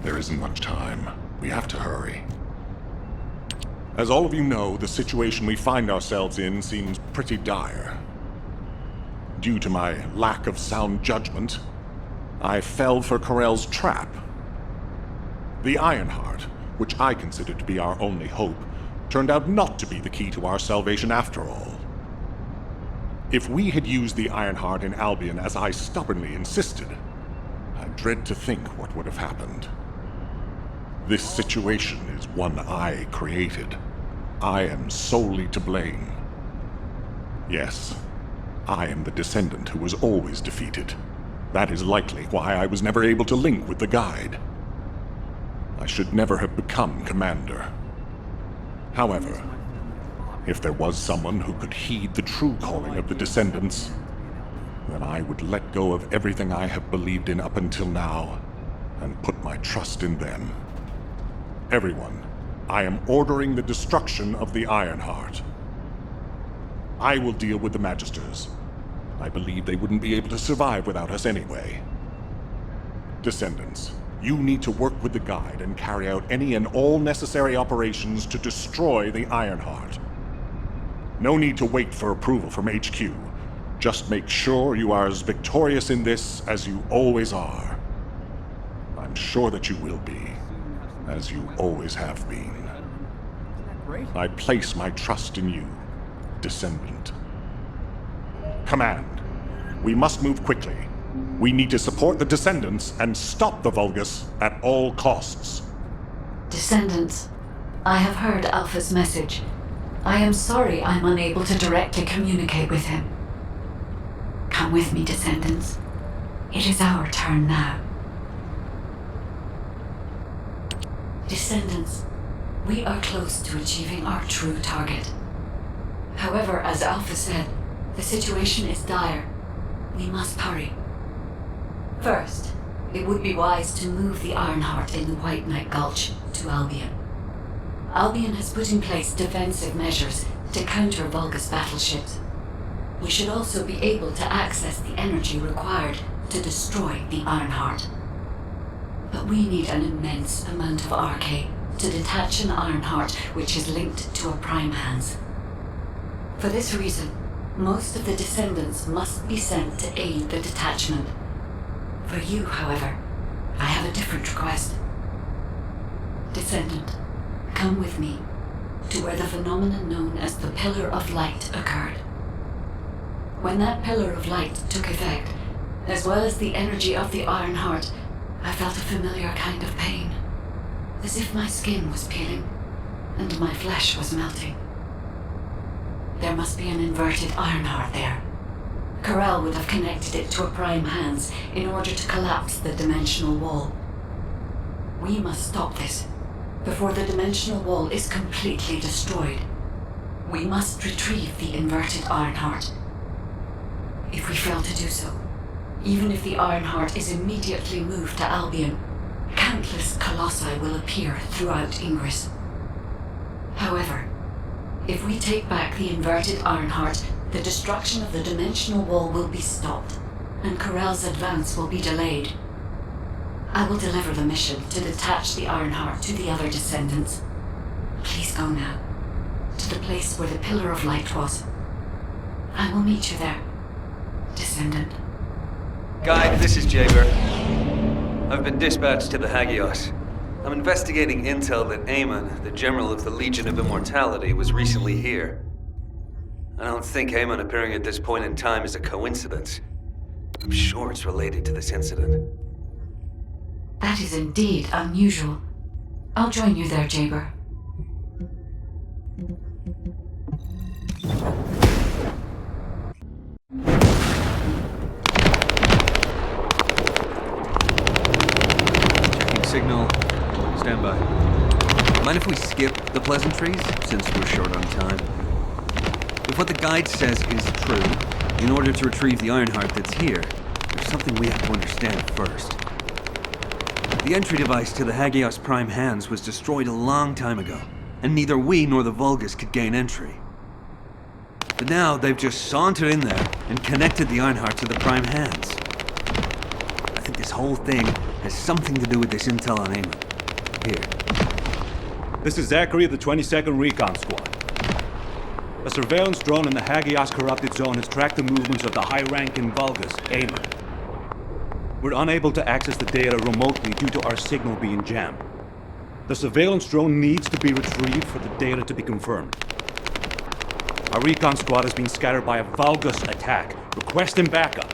There isn't much time. We have to hurry. As all of you know, the situation we find ourselves in seems pretty dire. Due to my lack of sound judgment, I fell for Corell's trap. The Ironheart, which I considered to be our only hope, turned out not to be the key to our salvation after all. If we had used the Ironheart in Albion as I stubbornly insisted, I dread to think what would have happened. This situation is one I created. I am solely to blame. Yes, I am the Descendant who was always defeated. That is likely why I was never able to link with the Guide. I should never have become Commander. However, if there was someone who could heed the true calling of the Descendants, then I would let go of everything I have believed in up until now, and put my trust in them. Everyone, I am ordering the destruction of the Ironheart. I will deal with the Magisters. I believe they wouldn't be able to survive without us anyway. Descendants, you need to work with the Guide and carry out any and all necessary operations to destroy the Ironheart. No need to wait for approval from HQ. Just make sure you are as victorious in this as you always are. I'm sure that you will be, as you always have been. I place my trust in you, Descendant. Command, we must move quickly. We need to support the Descendants and stop the Vulgus at all costs. Descendants, I have heard Alpha's message. I am sorry I'm unable to directly communicate with him. Come with me, Descendants. It is our turn now. Descendants, we are close to achieving our true target. However, as Alpha said, the situation is dire. We must hurry. First, it would be wise to move the Ironheart in the White Knight Gulch to Albion. Albion has put in place defensive measures to counter Vulgus battleships. We should also be able to access the energy required to destroy the Ironheart. But we need an immense amount of RK to detach an Ironheart which is linked to a Prime Hands. For this reason, most of the Descendants must be sent to aid the detachment. For you, however, I have a different request. Descendant, come with me to where the phenomenon known as the Pillar of Light occurred. When that Pillar of Light took effect, as well as the energy of the Ironheart, I felt a familiar kind of pain, as if my skin was peeling and my flesh was melting. There must be an inverted Ironheart there. Corell would have connected it to a Prime Hands in order to collapse the dimensional wall. We must stop this before the dimensional wall is completely destroyed. We must retrieve the inverted Ironheart. If we fail to do so, even if the Ironheart is immediately moved to Albion, countless colossi will appear throughout Ingress. However, if we take back the inverted Ironheart, the destruction of the dimensional wall will be stopped, and Corell's advance will be delayed. I will deliver the mission to detach the Ironheart to the other Descendants. Please go now, to the place where the Pillar of Light was. I will meet you there, Descendant. Guide, this is Jaber. I've been dispatched to the Hagios. I'm investigating intel that Amon, the General of the Legion of Immortality, was recently here. I don't think Amon appearing at this point in time is a coincidence. I'm sure it's related to this incident. That is indeed unusual. I'll join you there, Jaber. Checking signal. Stand by. Mind if we skip the pleasantries, since we're short on time? If what the Guide says is true, in order to retrieve the Ironheart that's here, there's something we have to understand first. The entry device to the Hagios Prime Hands was destroyed a long time ago, and neither we nor the Vulgus could gain entry. But now they've just sauntered in there and connected the Ironheart to the Prime Hands. I that this whole thing has something to do with this intel on Eamon. Here. This is Zachary of the 22nd Recon Squad. A surveillance drone in the Hagios corrupted zone has tracked the movements of the high-ranking Vulgus, Eamon. We're unable to access the data remotely due to our signal being jammed. The surveillance drone needs to be retrieved for the data to be confirmed. Our recon squad has been scattered by a Vulgus attack. Requesting backup.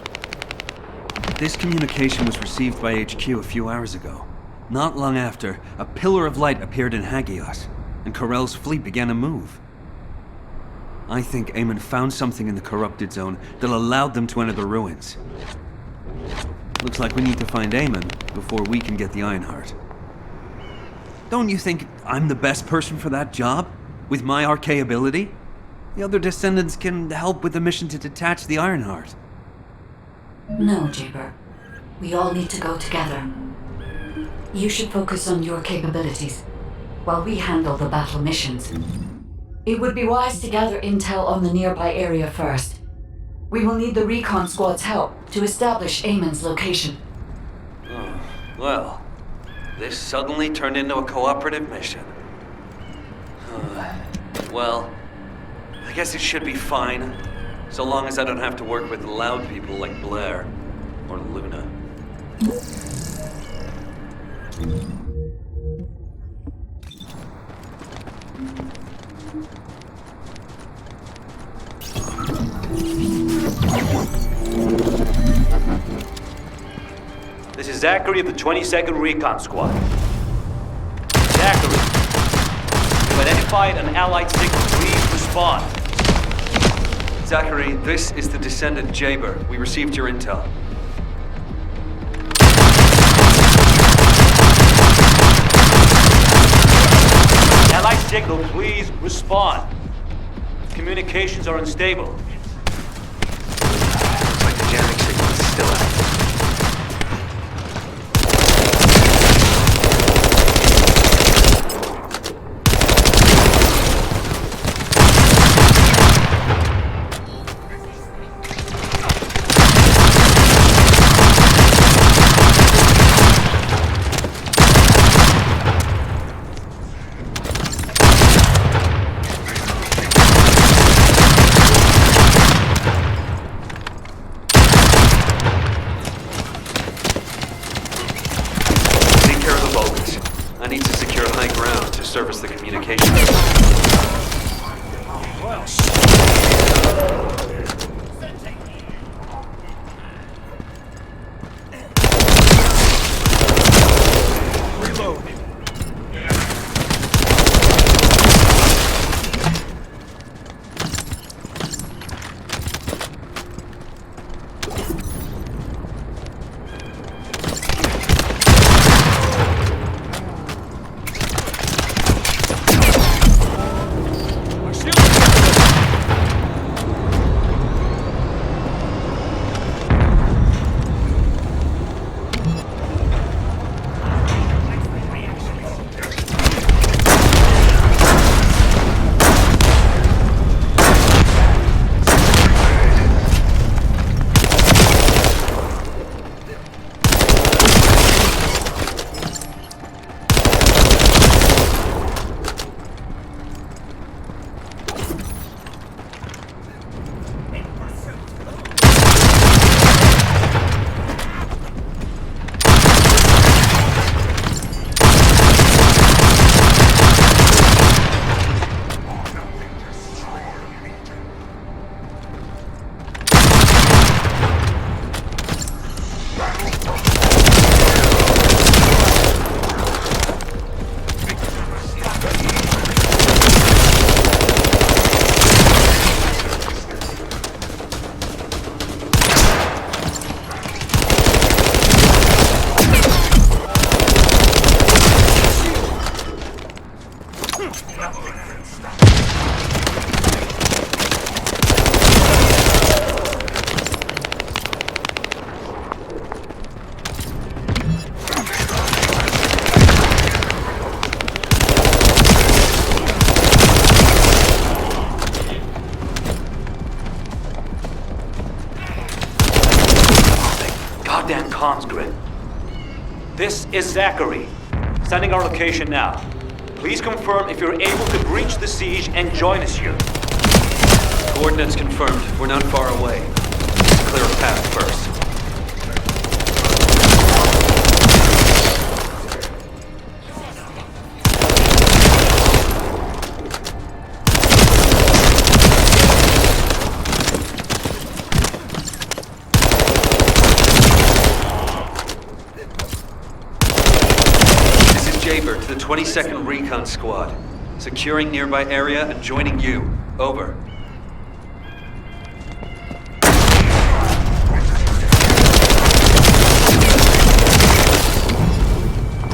This communication was received by HQ a few hours ago. Not long after, a pillar of light appeared in Hagios, and Corell's fleet began to move. I think Eamon found something in the corrupted zone that allowed them to enter the ruins. Looks like we need to find Eamon before we can get the Ironheart. Don't you think I'm the best person for that job? With my RK ability? The other Descendants can help with the mission to detach the Ironheart. No, Jaber. We all need to go together. You should focus on your capabilities, while we handle the battle missions. It would be wise to gather intel on the nearby area first. We will need the recon squad's help to establish Eamon's location. Oh, well, this suddenly turned into a cooperative mission. Well, I guess it should be fine, so long as I don't have to work with loud people like Blair or Luna. This is Zachary of the 22nd Recon Squad. Zachary, you identified an Allied signal. Please respond. Zachary, this is the Descendant Jaber. We received your intel. Allied signal, please respond. Communications are unstable. Looks like the jamming signal is still active. I need to secure high ground to service the communications. This is Zachary. Sending our location now. Please confirm if you're able to breach the siege and join us here. Coordinates confirmed. We're not far away. Clear a path first. Jaber to the 22nd Recon Squad. Securing nearby area and joining you. Over.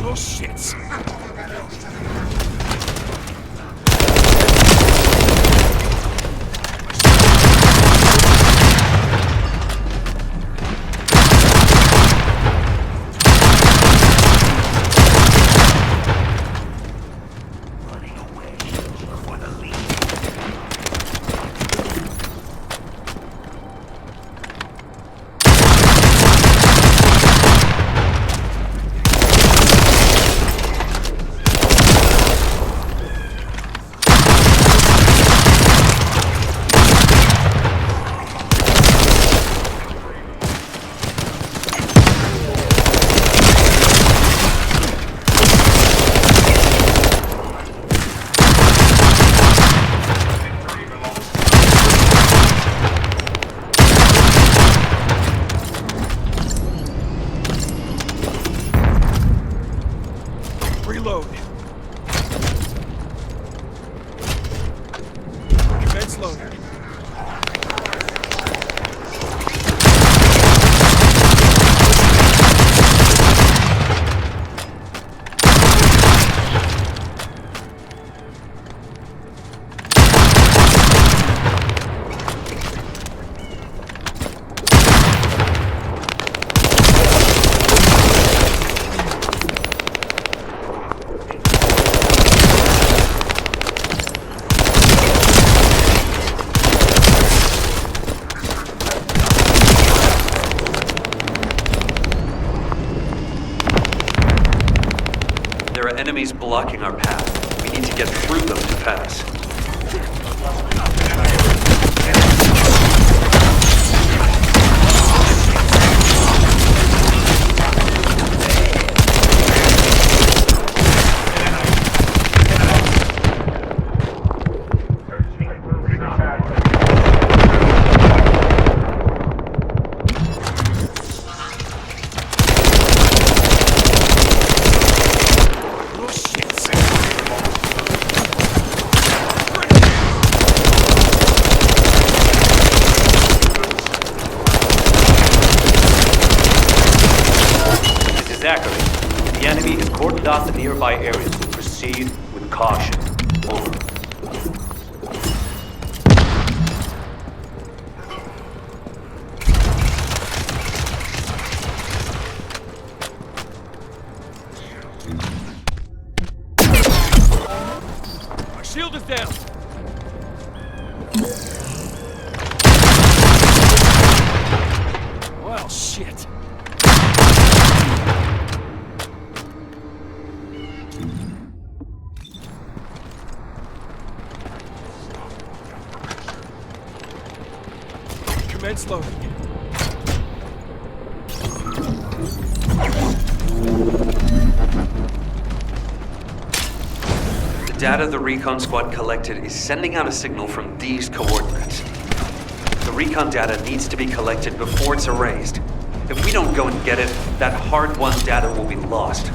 Oh, shit. Reload. Commence loading. There are enemies blocking our path. We need to get through them to pass. Zachary, the enemy is cordoned off the nearby areas. Proceed with caution. Over. Our shield is down. Well, shit. Commence loading. The data the recon squad collected is sending out a signal from these coordinates. The recon data needs to be collected before it's erased. If we don't go and get it, that hard-won data will be lost.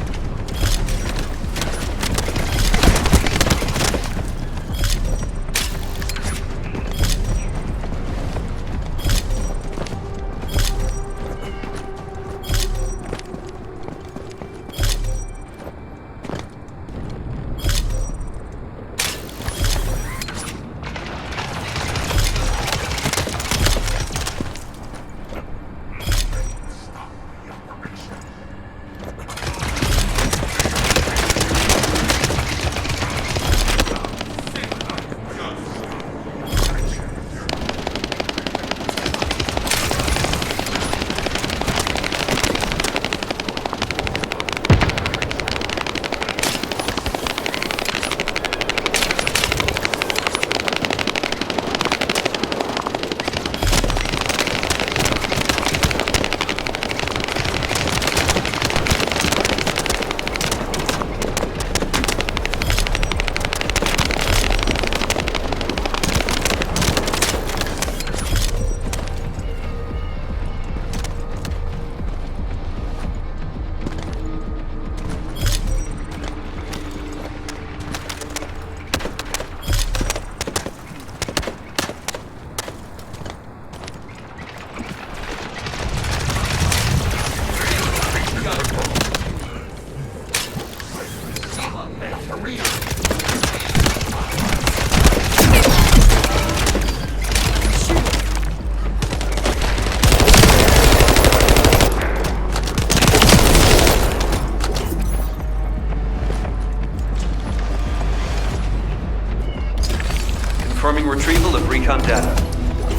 Confirming retrieval of recon data.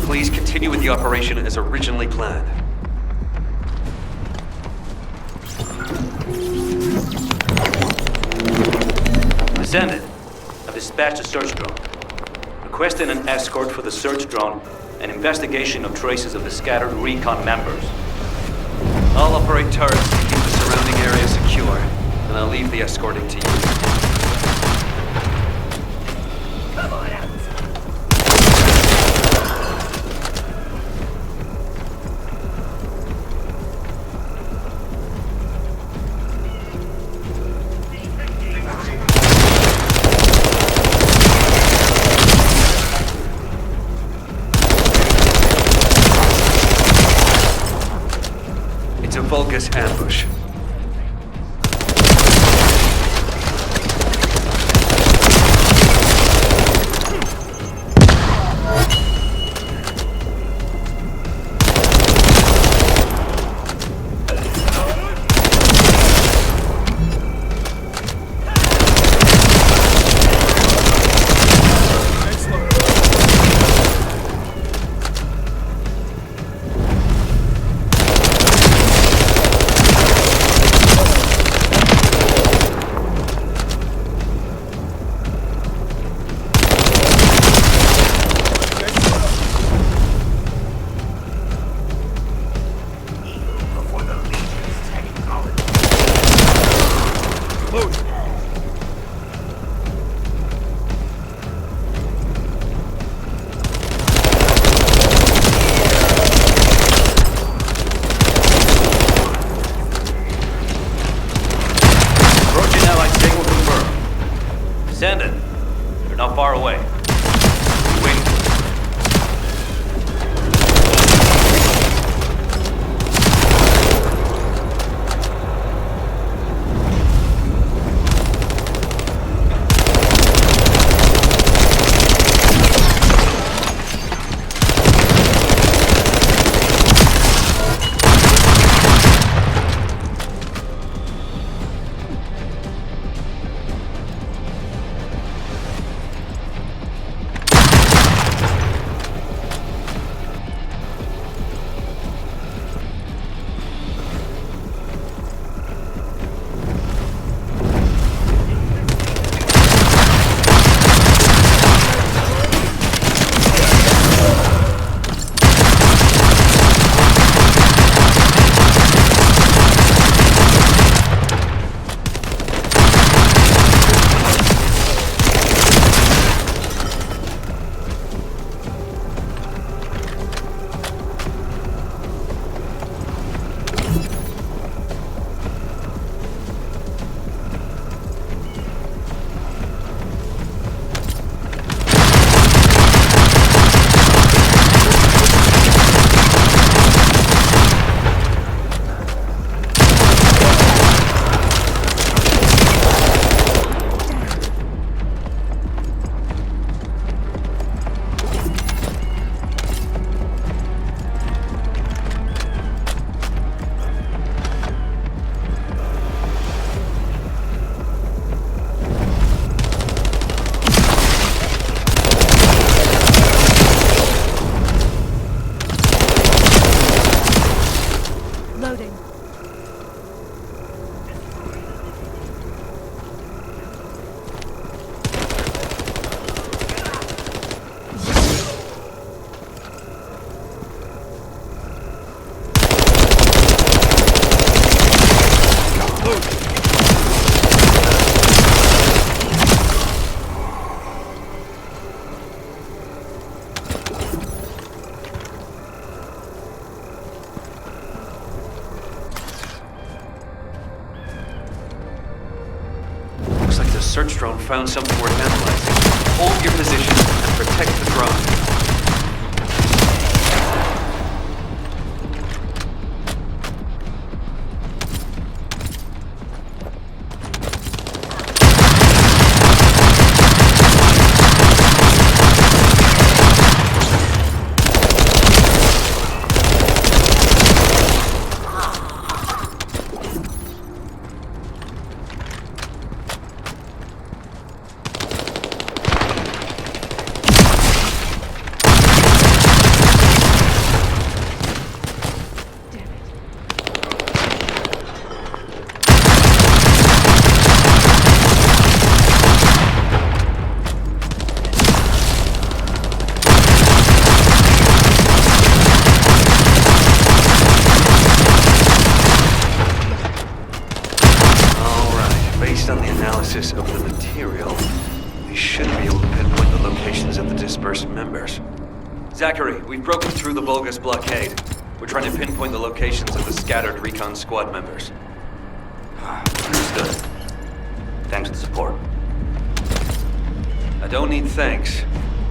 Please continue with the operation as originally planned. Descendant, I've dispatched a search drone. Requesting an escort for the search drone and investigation of traces of the scattered recon members. I'll operate turrets to keep the surrounding area secure, and I'll leave the escorting to you. It's a Vulgus ambush. Descendant, you're not far away. Wait. Search drone found something worth analyzing. Hold your position and protect the drone. analysis of the material, we should be able to pinpoint the locations of the dispersed members. Zachary, we've broken through the Vulgus blockade. We're trying to pinpoint the locations of the scattered recon squad members. Understood. Thanks for the support. I don't need thanks.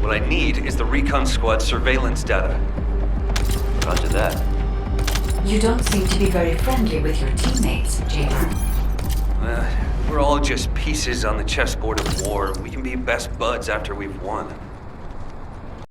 What I need is the recon squad surveillance data. Roger that. You don't seem to be very friendly with your teammates, Jaber. We're all just pieces on the chessboard of war. We can be best buds after we've won.